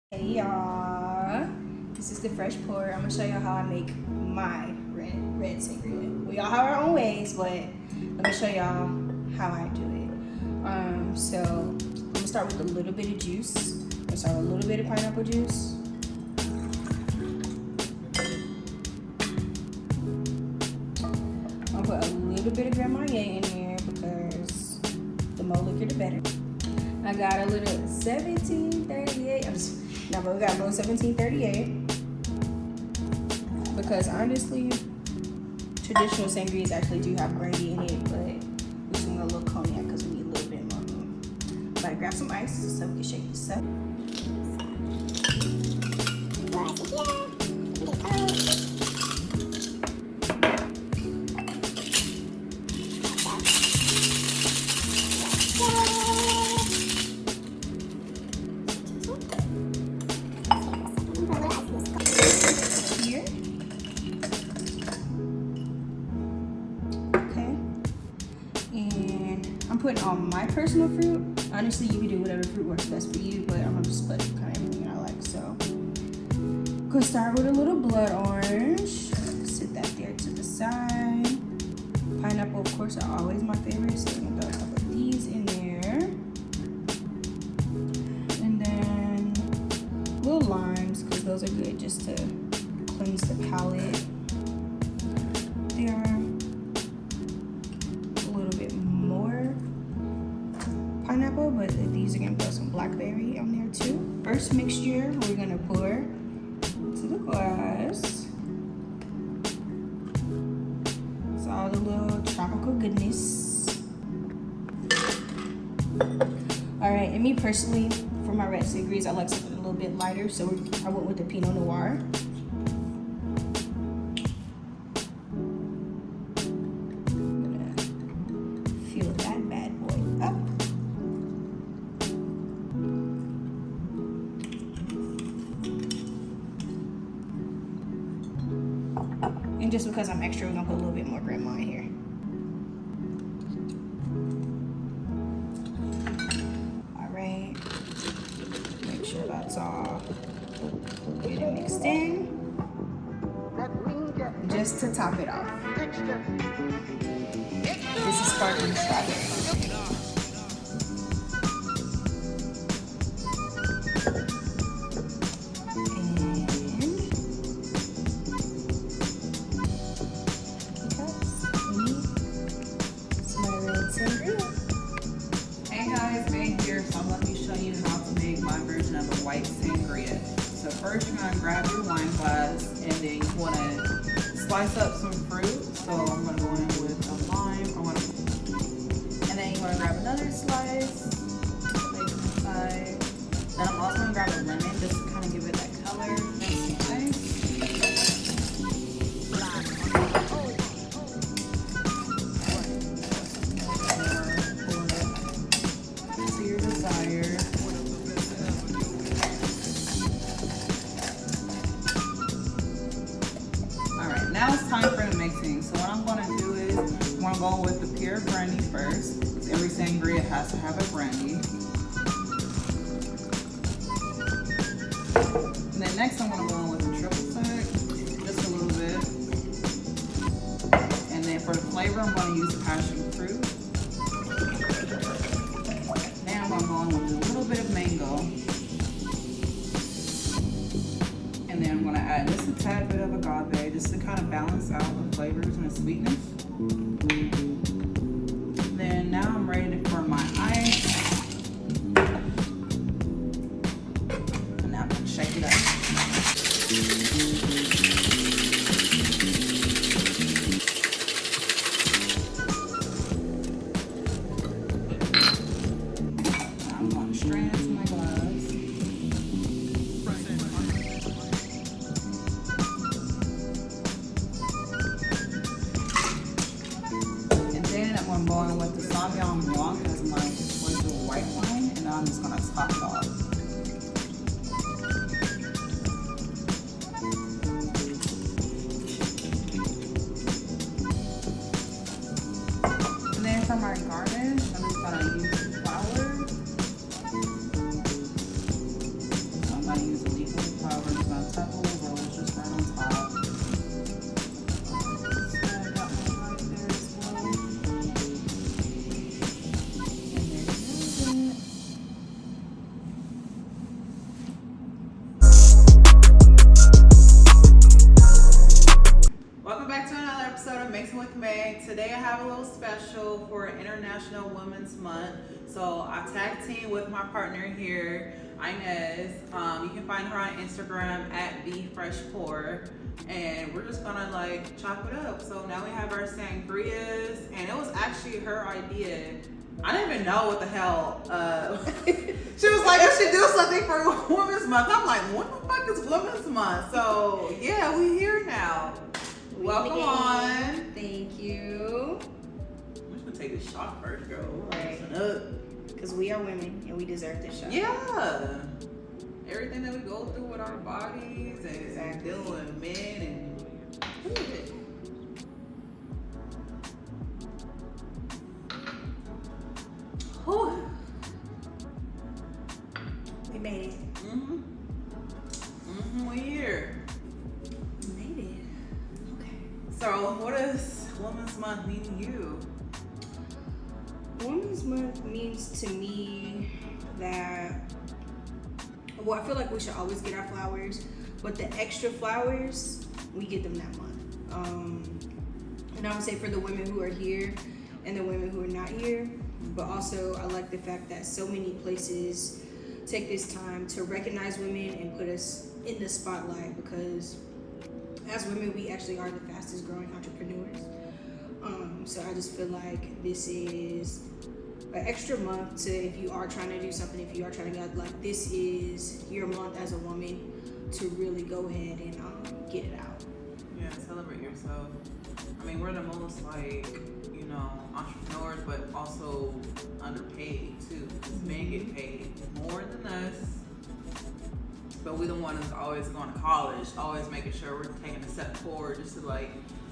Hey y'all, this is the fresh pour. I'm gonna show y'all how I make my red sangria. We all have our own ways, but let me show y'all how I do it. So I'm gonna start with a little bit of juice. I'm gonna start with a little bit of pineapple juice. I'll put a little bit of Grand Marnier in there because the more liquor the better. I got a little 1738. We got a little 1738 because honestly, traditional sangrias actually do have brandy in it, but we're just gonna a little cognac because we need a little bit more. I'm about to grab some ice so we can shake this up. I'm putting all my personal fruit. Honestly, you can do whatever fruit works best for you, but I'm gonna just put kind of everything I like. So, I'm gonna start with a little blood orange. Sit that there to the side. Pineapple, of course, are always my favorite, so I'm gonna throw a couple of these in there. And then little limes, because those are good just to cleanse the palate. There. Pineapple, but these are gonna put some blackberry on there too. First mixture we're gonna pour into the glass. It's all the little tropical goodness. All right, and me personally, for my red sangrias, I like something a little bit lighter, so I went with the Pinot Noir. And just because I'm extra, we're gonna put a little bit more grandma in here. All right, make sure that's all good and mixed in. Just to top it off, this is sparkling strawberry. Hey guys, Meg here. So let me show you how to make my version of a white sangria. So first you're gonna grab your wine glass and then you wanna slice up some fruit. So I'm gonna go in with a lime. And then you wanna grab another slice, lay it to the side. Then I'm also gonna grab a lemon just to kind of give it that color. That's nice. Now it's time for the mixing. So what I'm going to do is I'm going to go with the pure brandy first. Because every sangria has to have a brandy. And then next I'm going to go in with the triple sec, just a little bit. And then for the flavor I'm going to use passion fruit. Then I'm going to go in with a little bit of mango. And then I'm going to add just a tad bit of agave just to kind of balance out the flavors and the sweetness. Then now I'm ready for my ice. And now I'm going to shake it up. I'm going straight into my glass. want to use a leaf with flowers on top of the rose, just right on top. So I got my right there as well. And there you have it. Welcome back to another episode of Mixing with Meg. Today I have a little special for International Women's Month. So I tag team with my partner here, Inez. You can find her on Instagram at BeFreshPour. And we're just gonna like chop it up. So now we have our sangrias, and it was actually her idea. I didn't even know what the hell. She was like, I should do something for Women's Month. I'm like, what the fuck is Women's Month? So yeah, we here now. Welcome on. Thank you. I'm just gonna take this shot first, girl. Right. Because we are women and we deserve this shot. Yeah. Everything that we go through with our bodies and Exactly. dealing with men and Whew. We made it. We here. We made it. Okay. So what does Women's Month mean to you? Women's Month means to me that, well, I feel like we should always get our flowers, but the extra flowers, we get them that month. And I would say for the women who are here and the women who are not here, but also I like the fact that so many places take this time to recognize women and put us in the spotlight, because as women, we actually are the fastest growing entrepreneurs. So I just feel like this is an extra month to, if you are trying to do something, if you are trying to get, like, this is your month as a woman to really go ahead and get it out. Yeah, celebrate yourself. I mean, we're the most like, you know, entrepreneurs, but also underpaid too. Because men get paid more than us, but we're the ones that's always going to college, always making sure we're taking a step forward just to like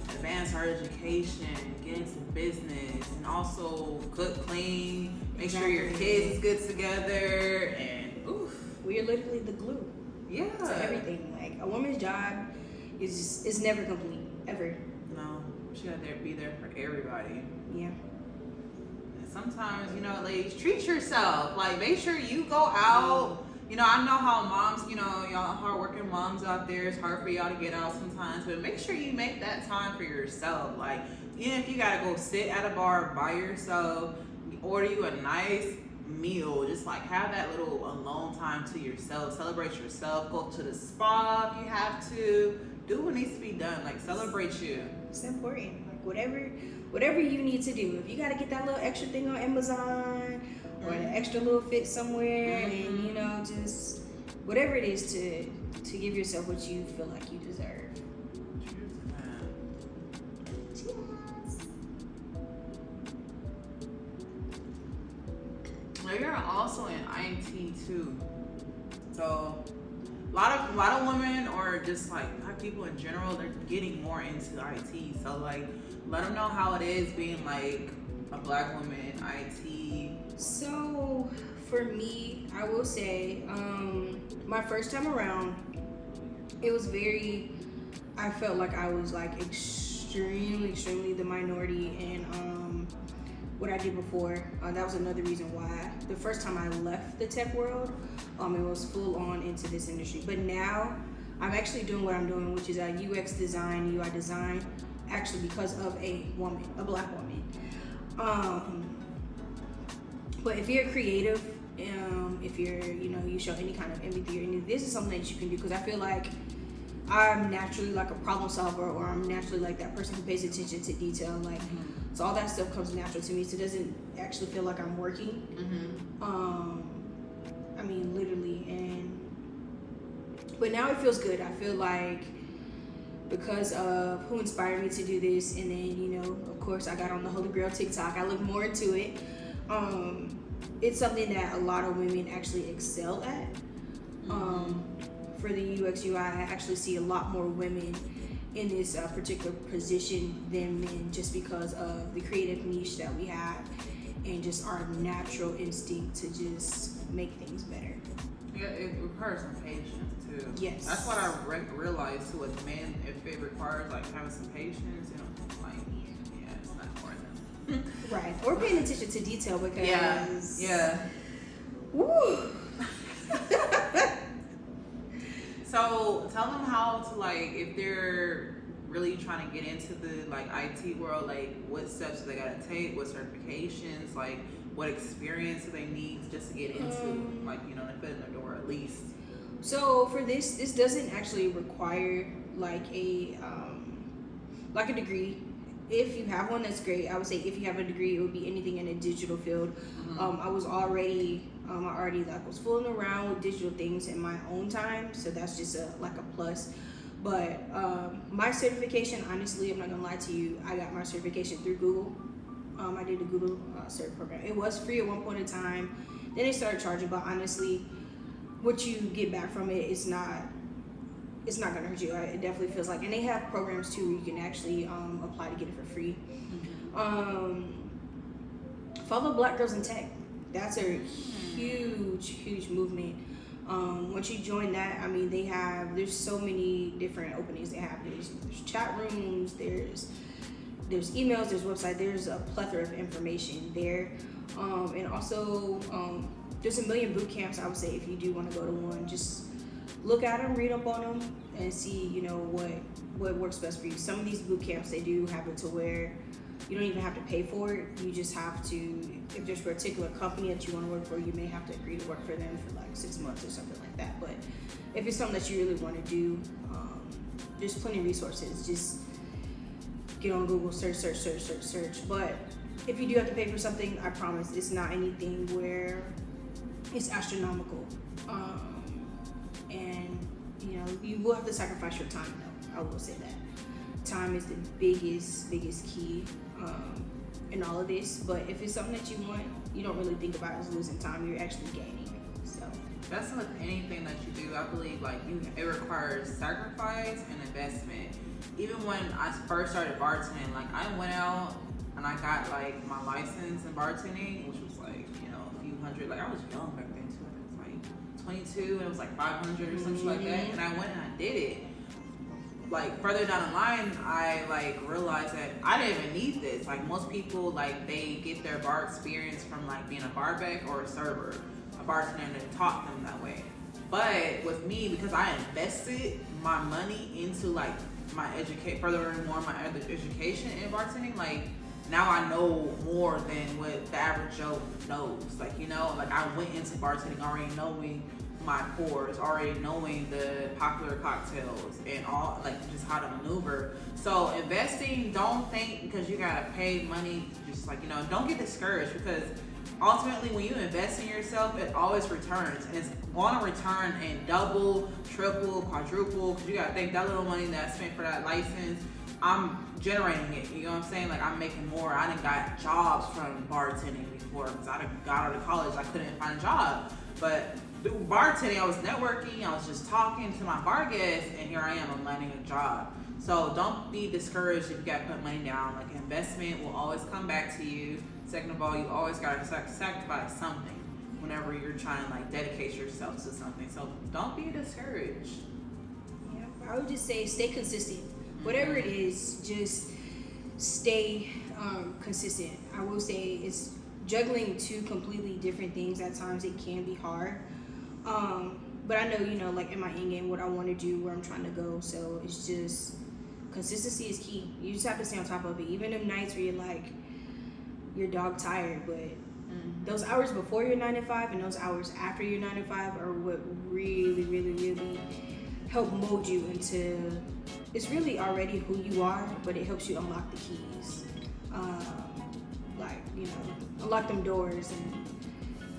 advance our education, get into business, and also cook, clean, make sure your kids is good together, and oof. We are literally the glue Yeah. to everything. Like, a woman's job is never complete, ever. No, she got to be there for everybody. Yeah. And sometimes, you know, ladies, treat yourself. Like, make sure you go out. You know, I know how moms, you know, y'all hardworking moms out there, it's hard for y'all to get out sometimes, but make sure you make that time for yourself. Like, even if you gotta go sit at a bar by yourself, order you a nice meal, just like have that little alone time to yourself, celebrate yourself, go to the spa if you have to, do what needs to be done, like celebrate you. It's important. Like, whatever you need to do. If you gotta get that little extra thing on Amazon, or an extra little fit somewhere, and you know, just whatever it is to give yourself what you feel like you deserve. Cheers. Well, you're also in IT too, so a lot of women, or just like black people in general, they're getting more into IT. So like, let them know how it is being like a black woman in IT. So for me, I will say, my first time around, it was I felt like I was like extremely the minority in what I did before. That was another reason why the first time I left the tech world, it was full on into this industry. But now I'm actually doing what I'm doing, which is UX design, UI design, actually because of a black woman. But if you're creative, if you're, you know, you show any kind of empathy, this is something that you can do, because I feel like I'm naturally like a problem solver, or I'm naturally like that person who pays attention to detail. Like, so all that stuff comes natural to me. So it doesn't actually feel like I'm working. I mean, literally. But now it feels good. I feel like because of who inspired me to do this, and then, you know, of course, I got on the Holy Grail TikTok. I look more into it. It's something that a lot of women actually excel at. For the UX UI, I actually see a lot more women in this particular position than men, just because of the creative niche that we have and just our natural instinct to just make things better. Yeah, it requires some patience too. Yes. That's what I realized too with men. If it requires like having some patience, you know, like yeah, it's not for them. Right. Or paying attention to detail because. Yeah. Woo. So tell them how to like if they're really trying to get into the like IT world, like what steps do they gotta take, what certifications, like what experience do they need just to get into like, you know, to fit in the door at least. So for this doesn't actually require like a degree. If you have one, that's great. I would say if you have a degree, it would be anything in a digital field. I already like was fooling around with digital things in my own time, so that's just a plus. But my certification, honestly, I'm not gonna lie to you, I got my certification through Google. I did the Google cert program. It was free at one point in time. Then they started charging, but honestly, what you get back from it is not. It's not gonna hurt you. It definitely feels like, and they have programs too where you can actually apply to get it for free. Follow Black Girls in Tech. That's a huge movement. Once you join that, I mean, there's so many different openings they have. There's chat rooms, there's emails, there's website, there's a plethora of information there. And also, there's a million boot camps. I would say if you do want to go to one, just look at them, read up on them, and see, you know, what works best for you. Some of these boot camps, they do have it to where you don't even have to pay for it. You just have to, if there's a particular company that you want to work for, you may have to agree to work for them for like 6 months or something like that. But if it's something that you really want to do, there's plenty of resources. Just get on Google, search. But if you do have to pay for something, I promise it's not anything where it's astronomical. And you know, you will have to sacrifice your time though. I will say that time is the biggest key in all of this. But if it's something that you want, you don't really think about it as losing time. You're actually gaining it. So that's with anything that you do. I believe like it requires sacrifice and investment. Even when I first started bartending, like I went out and I got like my license in bartending, which was like, you know, a few hundred. Like I was young back then too. It was like 22 and it was like 500 or something like that. And I went and I did it. Like further down the line, I like realized that I didn't even need this. Like most people, like they get their bar experience from like being a barback or a server, a bartender, and taught them that way. But with me, because I invested my money into like my furthering more my education in bartending, like now I know more than what the average Joe knows. Like, you know, like I went into bartending already knowing my pours, already knowing the popular cocktails and all, like just how to maneuver. So investing, don't think because you gotta pay money, just like, you know, don't get discouraged, because ultimately when you invest in yourself, it always returns, and it's gonna return in double, triple, quadruple, because you gotta think that little money that I spent for that license, I'm generating it, you know what I'm saying? Like I'm making more. I done got jobs from bartending before, because I done got out of college, I couldn't find a job. But through bartending, I was networking, I was just talking to my bar guests, and here I am, I'm landing a job. So don't be discouraged if you gotta put money down. Like investment will always come back to you. Second of all, you always gotta sacrifice something whenever you're trying to like dedicate yourself to something. So don't be discouraged. Yeah, I would just say stay consistent. Whatever it is, just stay consistent. I will say it's juggling two completely different things. At times it can be hard. But I know, you know, like in my end game, what I want to do, where I'm trying to go. So it's just consistency is key. You just have to stay on top of it. Even them nights where you're like, you're dog tired, but those hours before your 9 to 5 and those hours after your 9 to 5 are what really help mold you into, it's really already who you are, but it helps you unlock the keys. Like, you know, unlock them doors and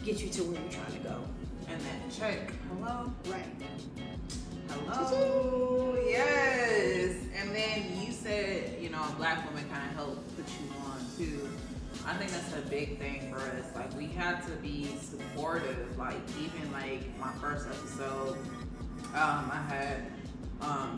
get you to where you're trying to go. And then check. Hello? Right. Hello? Yes. And then you said, you know, Black women kind of help put you on too. I think that's a big thing for us. Like, we have to be supportive. Like, even like my first episode, I had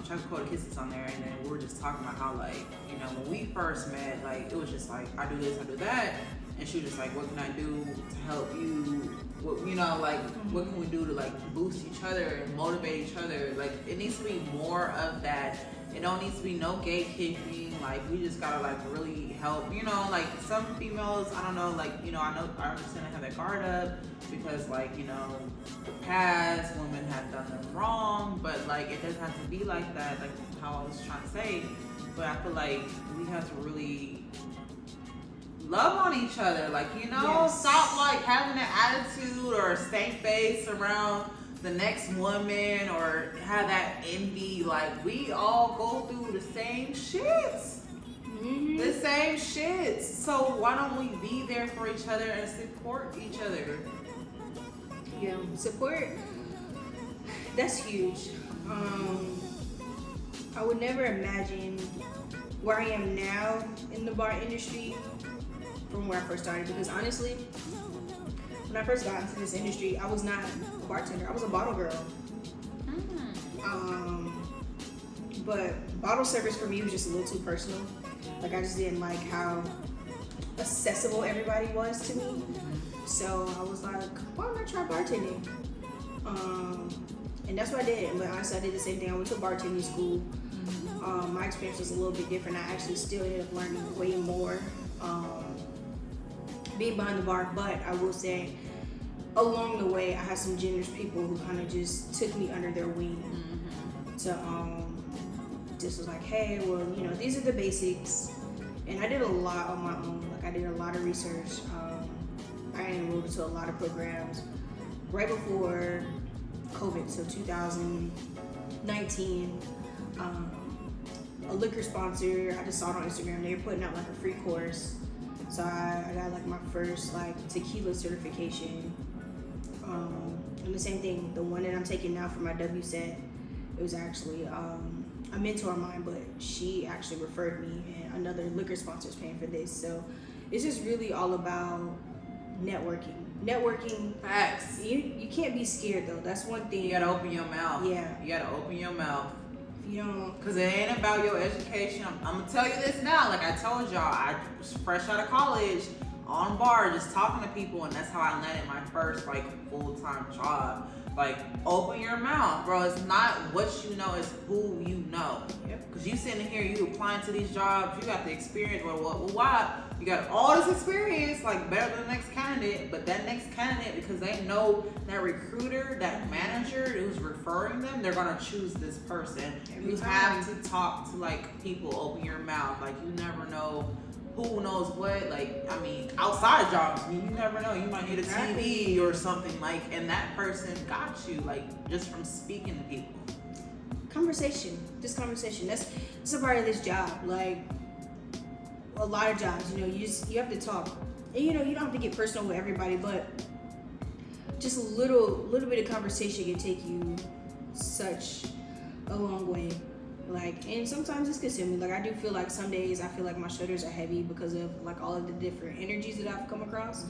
Chocolate Kisses on there, and then we were just talking about how, like, you know, when we first met, like, it was just like, I do this, I do that. And she was just like, what can I do to help you you know, like what can we do to like boost each other and motivate each other? Like it needs to be more of that. It don't need to be no gatekeeping. Like we just gotta like really help. You know, like some females, I don't know, like you know, I understand they have their guard up because like you know, the past women have done them wrong, but like it doesn't have to be like that. Like how I was trying to say, but I feel like we have to really love on each other, like you know, stop like having an attitude or a stank face around the next woman or have that envy. Like we all go through the same shits, the same shits. So why don't we be there for each other and support each other? Yeah, support. That's huge. I would never imagine where I am now in the bar industry from where I first started, because honestly, when I first got into this industry, I was not a bartender. I was a bottle girl. But bottle service for me was just a little too personal. Like I just didn't like how accessible everybody was to me. So I was like, why don't I try bartending? And that's what I did. But honestly, I did the same thing. I went to bartending school. My experience was a little bit different. I actually still ended up learning way more being behind the bar, but I will say along the way I had some generous people who kind of just took me under their wing to just was like, hey, well, you know, these are the basics. And I did a lot on my own. Like I did a lot of research. I enrolled into a lot of programs right before COVID, so 2019. A liquor sponsor, I just saw it on Instagram, they were putting out like a free course. So I got like my first like tequila certification. And the same thing, the one that I'm taking now for my WSET, it was actually a mentor of mine, but she actually referred me, and another liquor sponsor is paying for this. So it's just really all about networking. Facts. You can't be scared though. That's one thing. You gotta open your mouth. Yeah. You gotta open your mouth. If you don't. Cause it ain't about your education. I'm gonna tell you this now. Like I told y'all, I was fresh out of college on bar, just talking to people, and that's how I landed my first like full-time job. Like open your mouth, bro. It's not what you know, it's who you know. Yep. Cause you sitting here, you applying to these jobs, you got the experience. Why? You got all this experience, like better than the next candidate, but that next candidate, because they know that recruiter, that manager who's referring them, they're gonna choose this person. Every You time. have to talk to like people, open your mouth. Like you never know who knows what. Like I mean, outside jobs, you never know. You might need a TV or something like, and that person got you like just from speaking to people. Conversation. That's a part of this job. Like a lot of jobs, you know, you have to talk, and you know, you don't have to get personal with everybody, but just a little bit of conversation can take you such a long way. Like, and sometimes it's consuming. Like I do feel like some days I feel like my shoulders are heavy because of like all of the different energies that I've come across.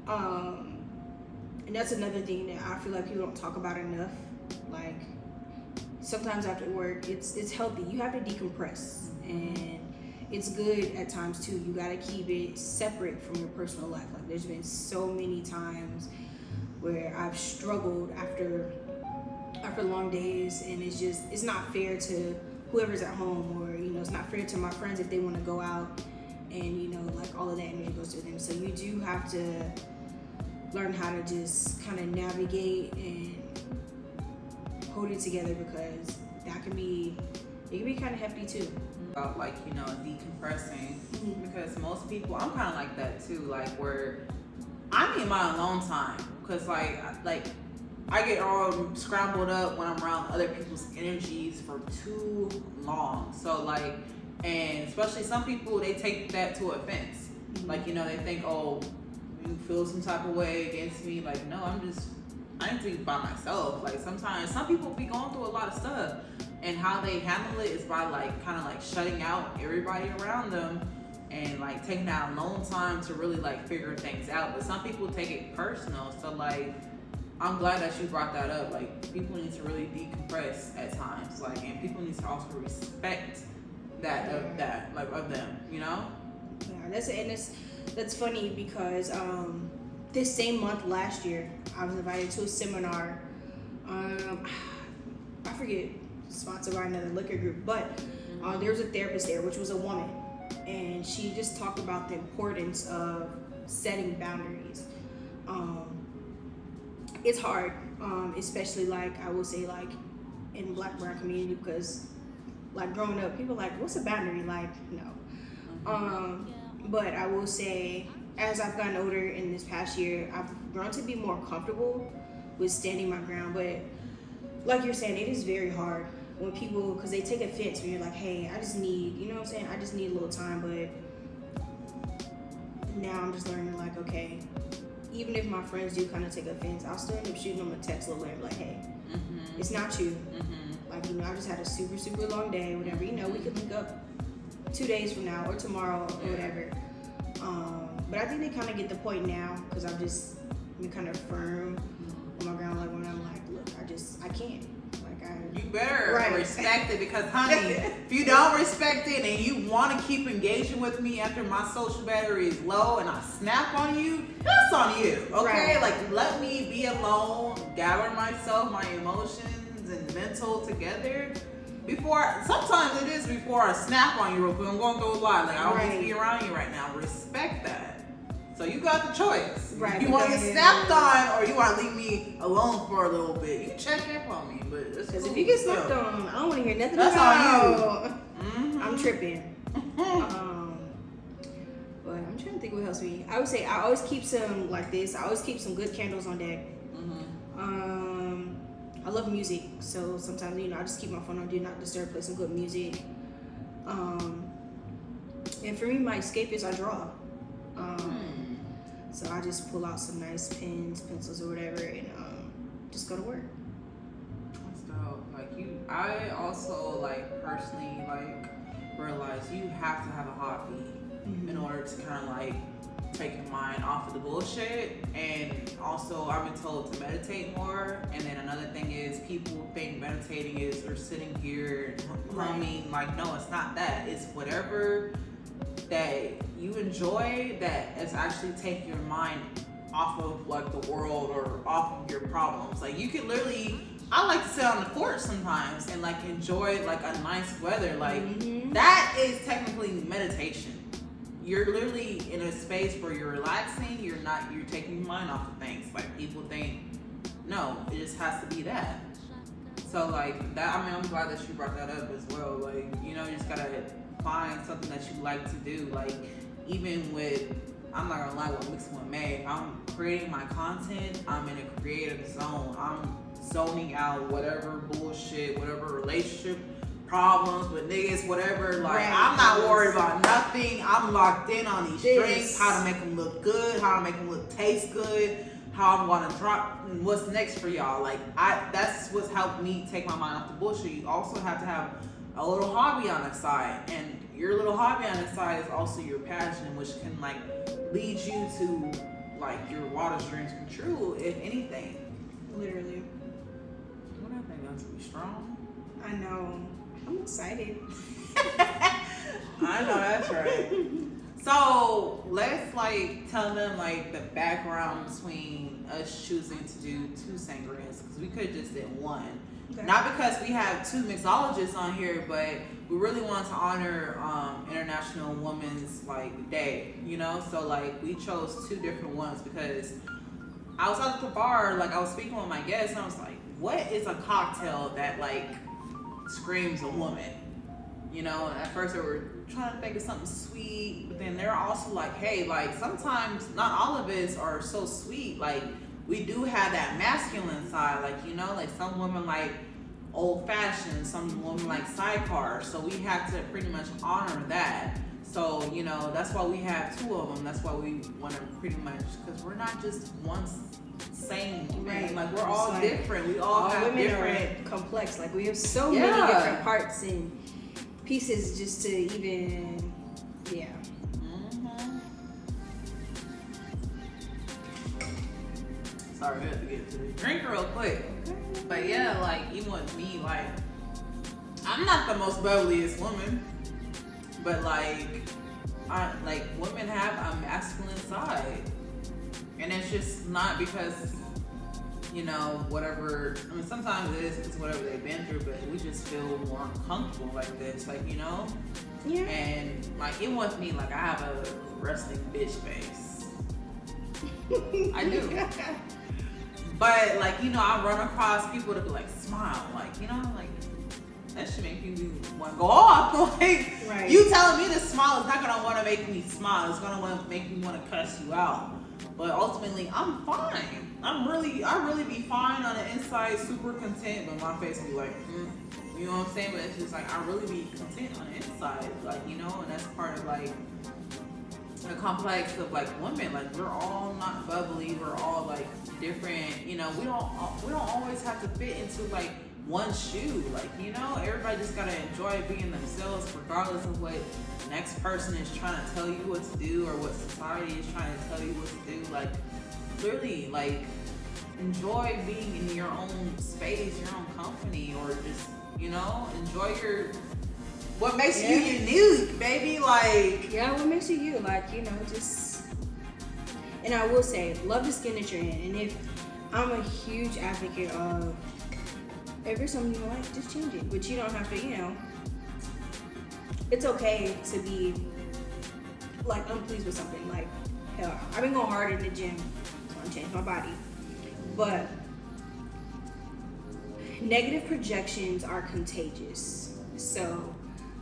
And that's another thing that I feel like people don't talk about enough. Like sometimes after work, it's healthy. You have to decompress, and it's good at times too. You gotta keep it separate from your personal life. Like there's been so many times where I've struggled after long days, and it's not fair to whoever's at home, or you know, it's not fair to my friends if they want to go out, and you know, like all of that energy goes to them. So you do have to learn how to just kind of navigate and hold it together, because it can be kind of hefty too. About like, you know, decompressing, because most people, I'm kind of like that too, like where I need my alone time, because like I get all scrambled up when I'm around other people's energies for too long. So like, and especially some people, they take that to offense. Like, you know, they think, oh, you feel some type of way against me. Like, no, I need to be by myself. Like sometimes some people be going through a lot of stuff, and how they handle it is by like kind of like shutting out everybody around them and like taking that alone time to really like figure things out. But some people take it personal. So like, I'm glad that you brought that up. Like people need to really decompress at times. Like, and people need to also respect that of them, you know? Yeah, that's funny because this same month last year, I was invited to a seminar. I forget, sponsored by another liquor group, but there was a therapist there, which was a woman, and she just talked about the importance of setting boundaries. It's hard, especially like I will say like in Black brown community, because like growing up, people like, what's a boundary? Like, no. But I will say, as I've gotten older in this past year, I've grown to be more comfortable with standing my ground. But like you're saying, it is very hard when people, because they take offense when you're like, hey, I just need, you know what I'm saying? I just need a little time. But now I'm just learning like, okay, even if my friends do kind of take offense, I'll still end up shooting them a text a little later, like, hey, it's not you. Like, you know, I just had a super, super long day, whatever. You know, we could link up 2 days from now or tomorrow or whatever. But I think they kind of get the point now, because I've just been kind of firm on my ground. Like, when I'm like, look, I can't. Like, you better respect it, because, honey, if you don't respect it and you want to keep engaging with me after my social battery is low and I snap on you, that's on you, okay? Like, let me be alone, gather myself, my emotions and mental together. Sometimes it is before I snap on you real quick. I'm going through a lot. Like, I don't need to be around you right now. Respect that. So you got the choice. You want to get snapped on, or you want to leave me alone for a little bit. You can check up on me, but it's because cool. if you get snapped on, I don't want to hear nothing That's about on you. I'm tripping. But I'm trying to think what else I would say I always keep some like this. I always keep some good candles on deck. I love music, so sometimes, you know, I just keep my phone on do not disturb, play some good music. And for me, my escape is I draw. So I just pull out some nice pens, pencils, or whatever, and just go to work. That's dope. Like, I also, like, personally, like, realize you have to have a hobby in order to kind of, like, take your mind off of the bullshit. And also, I've been told to meditate more. And then another thing is, people think meditating is they're sitting here humming. Like, no, it's not that. It's whatever that you enjoy that is actually taking your mind off of like the world or off of your problems. Like, you can literally, I like to sit on the porch sometimes and like enjoy like a nice weather. Like that is technically meditation. You're literally in a space where you're relaxing. You're taking your mind off of things. Like, people think, no, it just has to be that. So like that, I mean, I'm glad that you brought that up as well. Like, you know, you just gotta find something that you like to do. Like, even with, I'm not gonna lie, with Mixing with May, if I'm creating my content, I'm in a creative zone. I'm zoning out whatever bullshit, whatever relationship problems with niggas, whatever. Like, I'm not worried about nothing. I'm locked in on these drinks, how to make them look good, how to make them taste good, how I'm gonna drop, and what's next for y'all. Like, that's what's helped me take my mind off the bullshit. You also have to have a little hobby on the side, and your little hobby on the side is also your passion, which can like lead you to like your wildest dreams come true, if anything. Literally. What I think that's to be strong. I know. I'm excited. I know that's right. So let's like tell them like the background between us choosing to do 2 sangrias, because we could have just did one. Okay. Not because we have 2 mixologists on here, but we really want to honor International Women's like Day, you know. So like we chose 2 different ones because I was at the bar, like I was speaking with my guests, and I was like, what is a cocktail that like screams a woman? You know, and at first they were trying to think of something sweet, but then they're also like, hey, like sometimes not all of us are so sweet. Like, we do have that masculine side, like, you know, like some women like old fashioned, some women like sidecar. So we have to pretty much honor that. So, you know, that's why we have 2 of them. That's why we want to pretty much, because we're not just one same thing. Like, we're all like, different. We all have women different. Are complex. Like, we have so many different parts and pieces just to even, Sorry, we have to get to the drink real quick. But yeah, like, even with me, like, I'm not the most bubbliest woman, but like, women have a masculine side. And it's just not because, you know, whatever. I mean, sometimes it's whatever they've been through, but we just feel more comfortable like this, like, you know. Yeah. And like it wants me like I have a resting bitch face. I do. But like, you know, I run across people to be like, smile, like, you know, like that should make me want to go off. Like, right. You telling me to smile is not gonna want to make me smile. It's gonna want to make me want to cuss you out. But ultimately, I'm fine. I really be fine on the inside, super content, but my face be like, you know what I'm saying? But it's just like I really be content on the inside, like, you know, and that's part of like the complex of like women. Like we're all not bubbly. We're all like different. You know, we don't always have to fit into like one shoe. Like, you know, everybody just gotta enjoy being themselves, regardless of what the next person is trying to tell you what to do or what society is trying to tell you what to do. Like, clearly, like, enjoy being in your own space, your own company, or just, you know, enjoy what makes you unique, baby. Like, yeah, what makes you you? Like, you know, just. And I will say, love the skin that you're in. And if I'm a huge advocate of, if there's something you don't like, just change it. But you don't have to, you know. It's okay to be like unpleased with something. Like, hell, I've been going hard in the gym, so I'm changing my body. But negative projections are contagious. So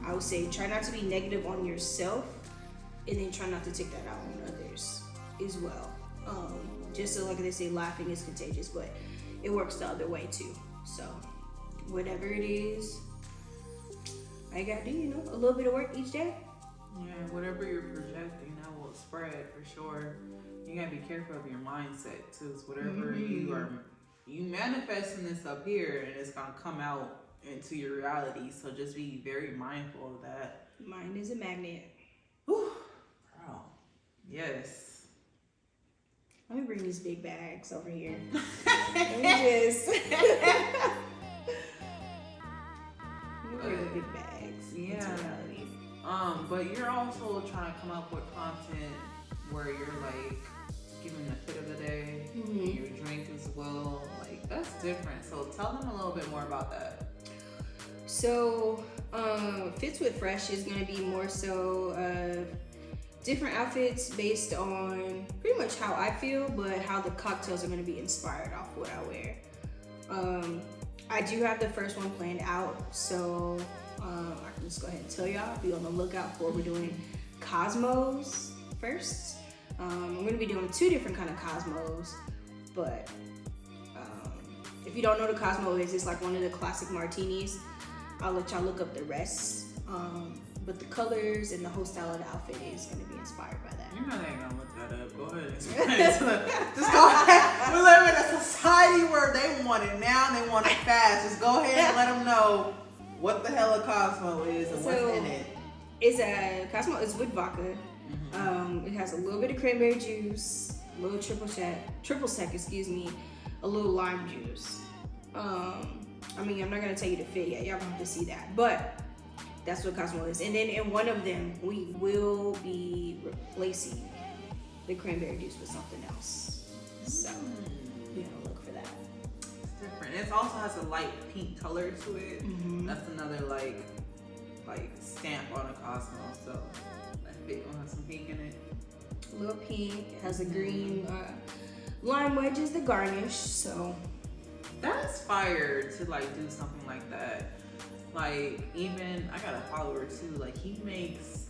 I would say try not to be negative on yourself, and then try not to take that out on others as well. Just so, like they say, laughing is contagious, but it works the other way too. So whatever it is, I gotta do, you know, a little bit of work each day. Yeah, whatever you're projecting, that will spread for sure. You gotta be careful of your mindset too. So whatever you manifesting this up here, and it's gonna come out into your reality. So just be very mindful of that. Mind is a magnet. Whew. Girl. Yes. Let me bring these big bags over here. Let me just. Bring the big bags. Yeah. But you're also trying to come up with content where you're like giving the fit of the day, your drink as well. Like that's different. So tell them a little bit more about that. So, Fits with Fresh is gonna be more so different outfits based on pretty much how I feel, but how the cocktails are gonna be inspired off what I wear. I do have the first one planned out, so I can just go ahead and tell y'all, be on the lookout for. We're doing Cosmos first. I'm gonna be doing 2 different kind of Cosmos, but if you don't know what a Cosmo is, it's like one of the classic martinis. I'll let y'all look up the rest. But the colors and the whole style of the outfit is gonna be inspired by that. You know they ain't gonna look that up. Go ahead and explain it to them. Just go ahead. We live in a society where they want it now and they want it fast. Just go ahead and let them know what the hell a Cosmo is and what's in it. It's a Cosmo. It's with vodka. It has a little bit of cranberry juice, a little triple sec, a little lime juice. I mean, I'm not gonna tell you the fit yet. Y'all gonna have to see that, but that's what Cosmo is. And then in one of them, we will be replacing the cranberry juice with something else. So we're gonna look for that. It's different. It also has a light pink color to it. That's another like stamp on a Cosmo. So that fit will have some pink in it. A little pink. It has a green lime wedge as the garnish. So that's fire to like do something like that. Like, even I got a follower too, like he makes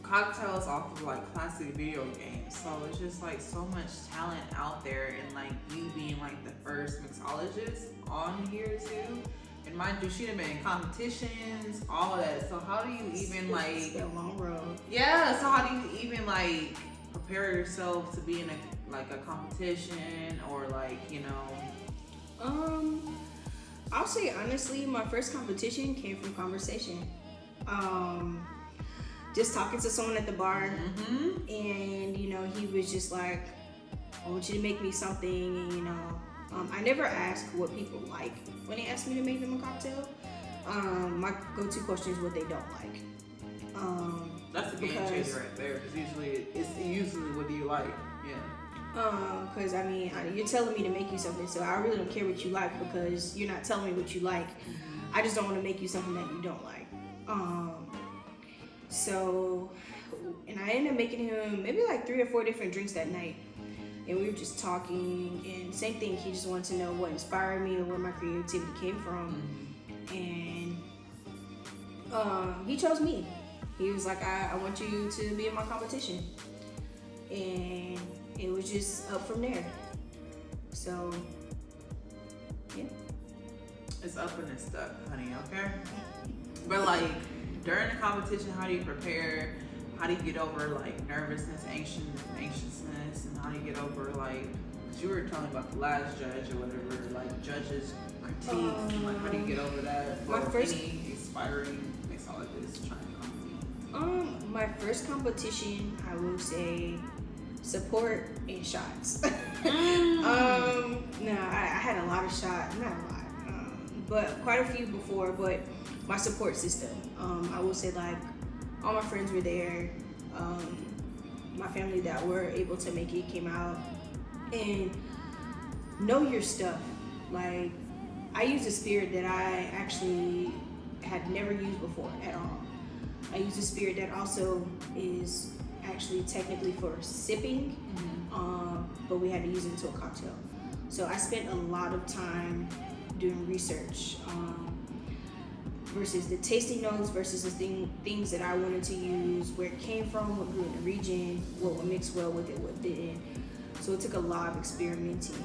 cocktails off of like classic video games. So it's just like so much talent out there, and like you being like the first mixologist on here too. And mind you, she'd have been in competitions, all of that. So how do you even like it's been a long road. Yeah, so how do you even like prepare yourself to be in a competition, or like, you know? I'll say honestly, my first competition came from conversation. Just talking to someone at the bar, and you know, he was just like, I want you to make me something, and you know, I never ask what people like when they ask me to make them a cocktail. My go-to question is what they don't like. That's a game changer right there, because usually what do you like? Yeah. Because I mean, you're telling me to make you something, so I really don't care what you like because you're not telling me what you like. I just don't want to make you something that you don't like. So, and I ended up making him maybe like 3 or 4 different drinks that night. And we were just talking, and same thing, he just wanted to know what inspired me or where my creativity came from. And he chose me. He was like, I want you to be in my competition. And it was just up from there. So, yeah. It's up and it's stuck, honey, okay? But like, during the competition, how do you prepare? How do you get over like nervousness, anxiousness, and how do you get over like, cause you were telling about the last judge or whatever, like judges' critiques, and like how do you get over that? My first any aspiring mixologist trying to compete. My first competition, I will say, support and shots. No, I had a lot of shots, not a lot, but quite a few before. But my support system, I will say, like, all my friends were there. My family that were able to make it came out. And know your stuff. Like, I used a spirit that I actually had never used before at all. I use a spirit that also is actually technically for sipping, but we had to use it into a cocktail. So I spent a lot of time doing research versus the tasting notes versus the things that I wanted to use, where it came from, what grew in the region, what would mix well with it, what didn't. So it took a lot of experimenting.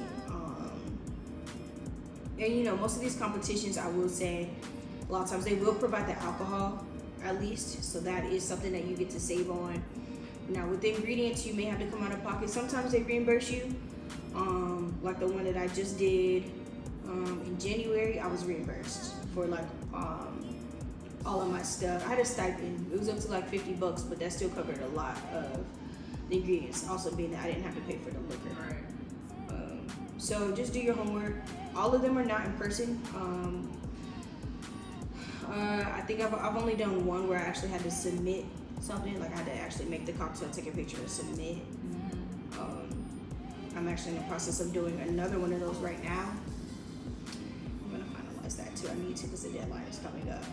And you know, most of these competitions, I will say, a lot of times they will provide the alcohol at least, so that is something that you get to save on. Now with the ingredients, you may have to come out of pocket. Sometimes they reimburse you. Like the one that I just did in January, I was reimbursed for like all of my stuff. I had a stipend. It was up to like $50, but that still covered a lot of the ingredients. Also being that I didn't have to pay for the liquor. Right. So just do your homework. All of them are not in person. I think I've only done one where I actually had to submit something. Like I had to actually make the cocktail, take a picture, and submit. I'm actually in the process of doing another one of those right now. I'm gonna finalize that too. I need to because the deadline is coming up.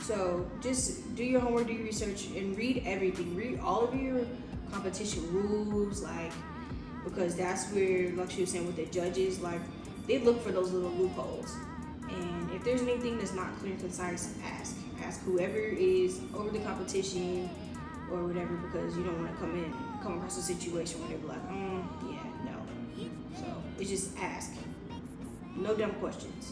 So just do your homework, do your research, and read everything. Read all of your competition rules, like, because that's where, like she was saying with the judges, like they look for those little loopholes. And if there's anything that's not clear and concise, ask whoever is over the competition or whatever, because you don't want to come across a situation where they're like, yeah, no. So it's just ask. No dumb questions.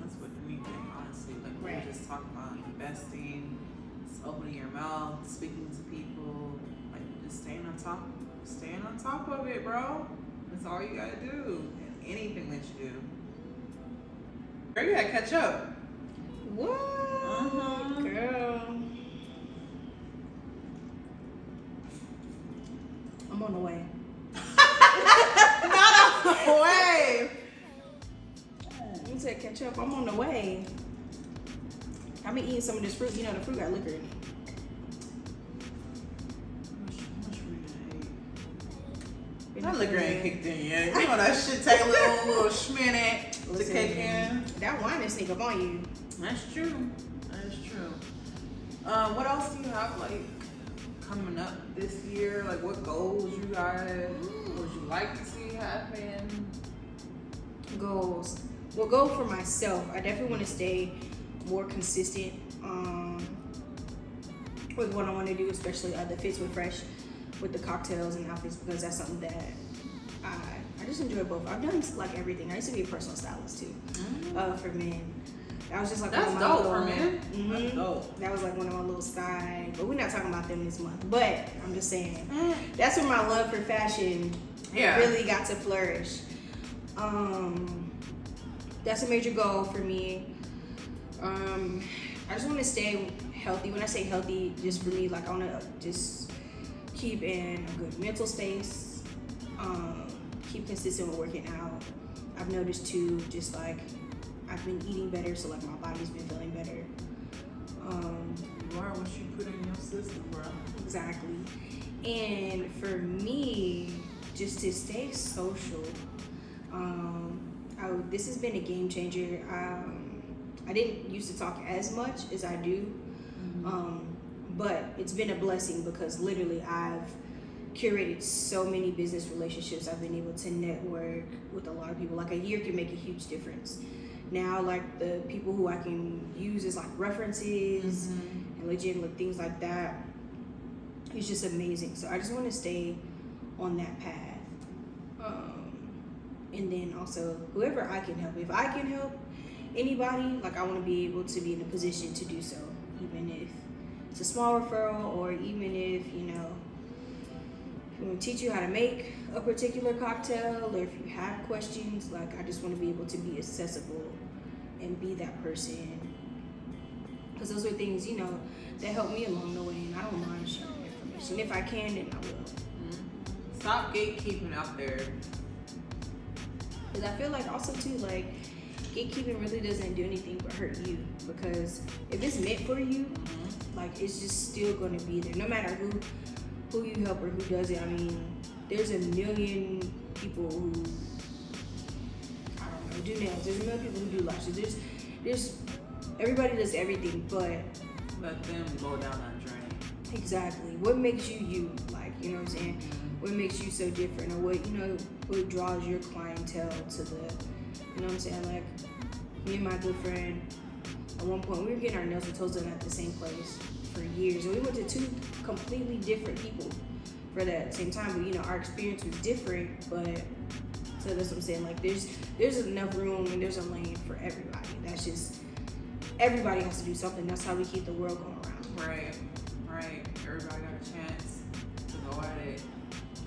That's what anything, honestly. Like we Right. were just talking about investing, just opening your mouth, speaking to people, like just staying on top of it, bro. That's all you gotta do. And anything that you do. Girl, you gotta catch up. What? Girl. I'm on the way. Not on the way. You said catch up. I'm on the way. I've been eating some of this fruit. You know, the fruit got liquor in it. How much fruit you ate? That liquor ain't kicked in yet. You know that shit take a little schminute to kick in. That wine is sneak up on you. That's true. That's true. What else do you have like coming up this year? Like what goals you got? What would you like to see happen? Goals. Well, goal for myself, I definitely want to stay more consistent with what I want to do, especially the Fits with Fresh with the cocktails and outfits, because that's something that I just enjoy both. I've done like everything. I used to be a personal stylist too for men. That was just like That's one of my dope little, for men. That's dope. That was like one of my little side, but we're not talking about them this month. But I'm just saying, that's where my love for fashion really got to flourish. That's a major goal for me. I just want to stay healthy. When I say healthy, just for me, like I want to just keep in a good mental space. Keep consistent with working out. I've noticed too, just like I've been eating better, so like my body's been feeling better. You are what you put in your system, bro. Exactly. And for me, just to stay social, this has been a game changer. I didn't used to talk as much as I do, but it's been a blessing because literally I've curated so many business relationships. I've been able to network with a lot of people. Like a year can make a huge difference. Now, like the people who I can use as like references and legit like things like that, it's just amazing. So I just want to stay on that path. And then also whoever I can help. If I can help anybody, like I want to be able to be in a position to do so, even if it's a small referral or even if, you know, if we want to teach you how to make a particular cocktail or if you have questions, like I just want to be able to be accessible and be that person. Because those are things, you know, that help me along the way, and I don't mind sharing information. If I can, then I will. Stop gatekeeping out there. Because I feel like also too, like gatekeeping really doesn't do anything but hurt you. Because if it's meant for you, like it's just still gonna be there, no matter who you help or who does it. I mean, there's a million people who I don't know do nails. There's a million people who do lashes. There's everybody does everything, but let them go down that drain. Exactly. What makes you you? Like, you know what I'm saying? What makes you so different, or what, you know, what draws your clientele to the, you know what I'm saying? Like, me and my good friend, at one point, we were getting our nails and toes done at the same place for years. And we went to two completely different people for that same time. But, you know, our experience was different. But, so that's what I'm saying. Like, there's enough room and there's a lane for everybody. That's just, everybody has to do something. That's how we keep the world going around. Right. Everybody got a chance to go at it.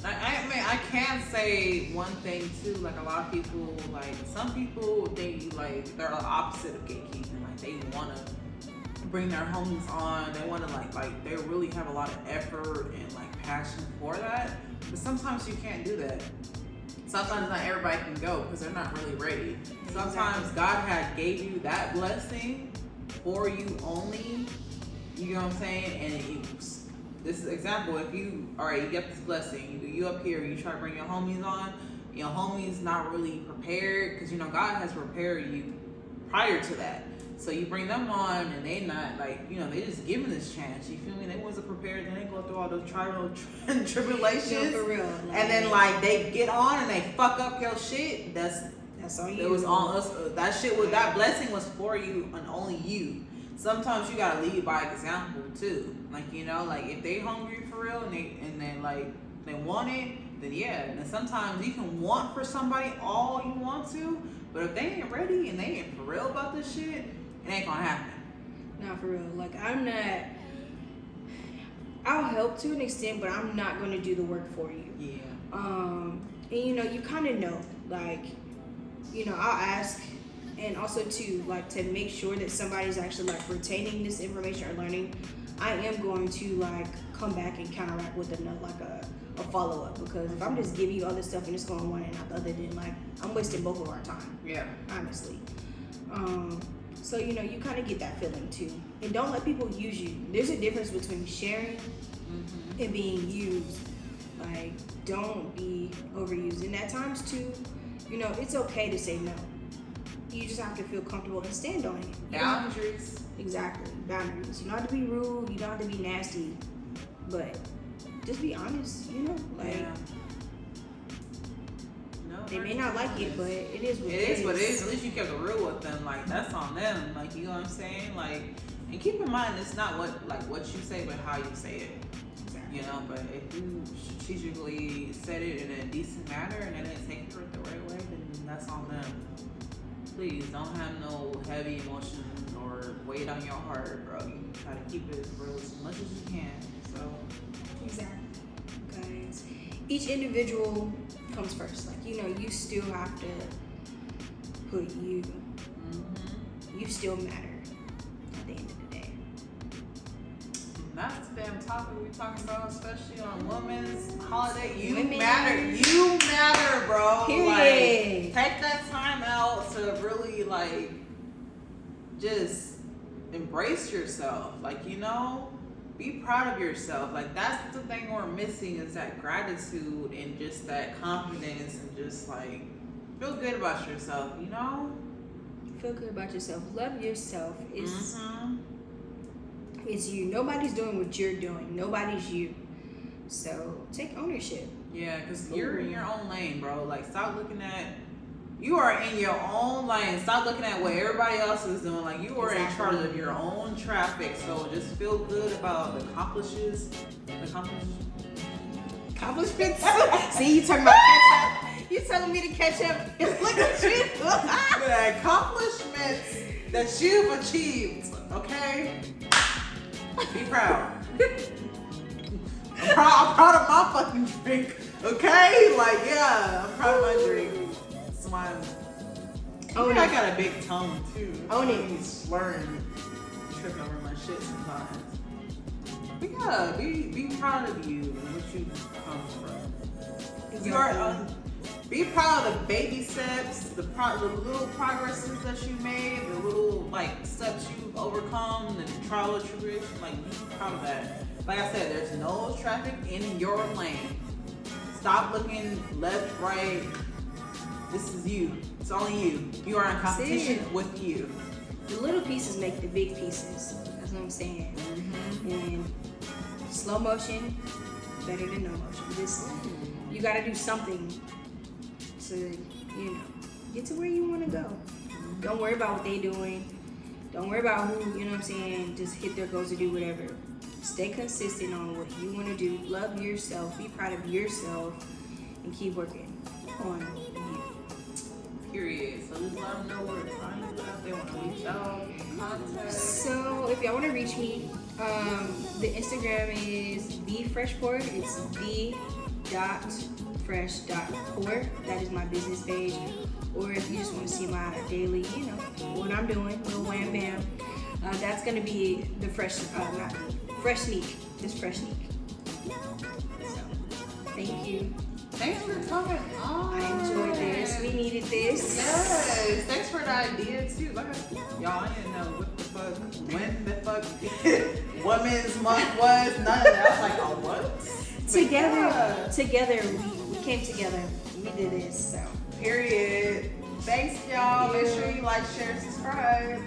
I mean, I can say one thing too. Like a lot of people, like some people, they're the opposite of gatekeeping. Like they want to bring their homies on. They want to like they really have a lot of effort and like passion for that. But sometimes you can't do that. Sometimes not everybody can go because they're not really ready. Sometimes God gave you that blessing for you only. You know what I'm saying? And this is example. If you get this blessing, you up here, you try to bring your homies on. Your homies not really prepared because you know God has prepared you prior to that. So you bring them on and they not like, you know, they just given this chance. You feel me? They wasn't prepared. Then they go through all those trials and tribulations. No, for real. Like, and then like they get on and they fuck up your shit. That's on you. It was on us. That blessing was for you and only you. Sometimes you gotta lead by example too. Like, you know, like if they hungry for real and they want it, then yeah. And then sometimes you can want for somebody all you want to, but if they ain't ready and they ain't for real about this shit, it ain't gonna happen. Not for real. Like I'll help to an extent, but I'm not gonna do the work for you. Yeah. And you know, you kinda know, like, you know, I'll ask. And also too, like to make sure that somebody's actually like retaining this information or learning, I am going to like come back and counteract with a follow up, because if I'm just giving you all this stuff and it's going one and not the other, then like I'm wasting both of our time. Yeah. Honestly. So you know, you kind of get that feeling too, and don't let people use you. There's a difference between sharing and being used. Like, don't be overused. And at times too, you know, it's okay to say no. You just have to feel comfortable and stand on it. Boundaries. Exactly. Boundaries. You don't have to be rude. You don't have to be nasty. But just be honest, you know? Like, yeah. No, they may not like it, but it is what it is. It is what it is. At least you kept it real with them. Like, that's on them. Like, you know what I'm saying? Like, and keep in mind, it's not what you say, but how you say it. Exactly. You know, but if you strategically said it in a decent manner and they didn't take it the right way, then that's on them. Please don't have no heavy emotions or weight on your heart, bro. You try to keep it as real as much as you can. So exactly, guys. Each individual comes first. Like, you know, you still have to put you. You still matter at the end of the day. That's the damn topic we're talking about, especially on Women's Holiday. You Women. matter. You matter, bro. Period. Like, take that time out to really, like, just embrace yourself. Like, you know, be proud of yourself. Like, that's the thing we're missing, is that gratitude and just that confidence and just like feel good about yourself, you know? Feel good about yourself. Love yourself. It's Mm-hmm. it's you. Nobody's doing what you're doing. Nobody's you. So take ownership. Yeah, because you're in your own lane, bro. Like, stop looking at, you are in your own lane. Stop looking at what everybody else is doing. Like, you are in charge of your own traffic. So just feel good about the accomplishments. See, you talking about catch up. You telling me to catch up. Look at you. The accomplishments that you've achieved, okay? Be proud. I'm proud of my fucking drink, okay? Like, yeah, I'm proud of my drink. Smiling. I got a big tongue, too. Own it. I'm slurring, tripping over my shit sometimes. But yeah, be proud of you and what you've come from. Exactly. You are, be proud of the baby steps, the little progresses that you made, the little like steps you've overcome, the trial or tribulation. Like, be proud of that. Like I said, there's no traffic in your lane. Stop looking left, right. This is you. It's only you. You are in competition with you. The little pieces make the big pieces. That's what I'm saying. Mm-hmm. And slow motion, better than no motion. Just you got to do something to, you know, get to where you want to go. Don't worry about what they doing. Don't worry about who, you know what I'm saying, just hit their goals to do whatever. Stay consistent on what you want to do. Love yourself. Be proud of yourself. And keep working on you. Period. So just let them know where to find you if they want to reach out, contact. So if y'all want to reach me, the Instagram is thefreshport. It's the.fresh.pour. That is my business page. Or if you just want to see my daily, you know, what I'm doing, little wham bam, that's gonna be the fresh, not fresh sneak, just fresh sneak. So thank you. Thanks for coming on. I enjoyed this. We needed this. Yes. Thanks for the idea too. Like, y'all, I didn't know what the fuck, when the fuck Women's Month was. None of that. I was like, oh, what? Together, we came together. We did this. So. Period. Thanks, y'all. Make sure you like, share, subscribe.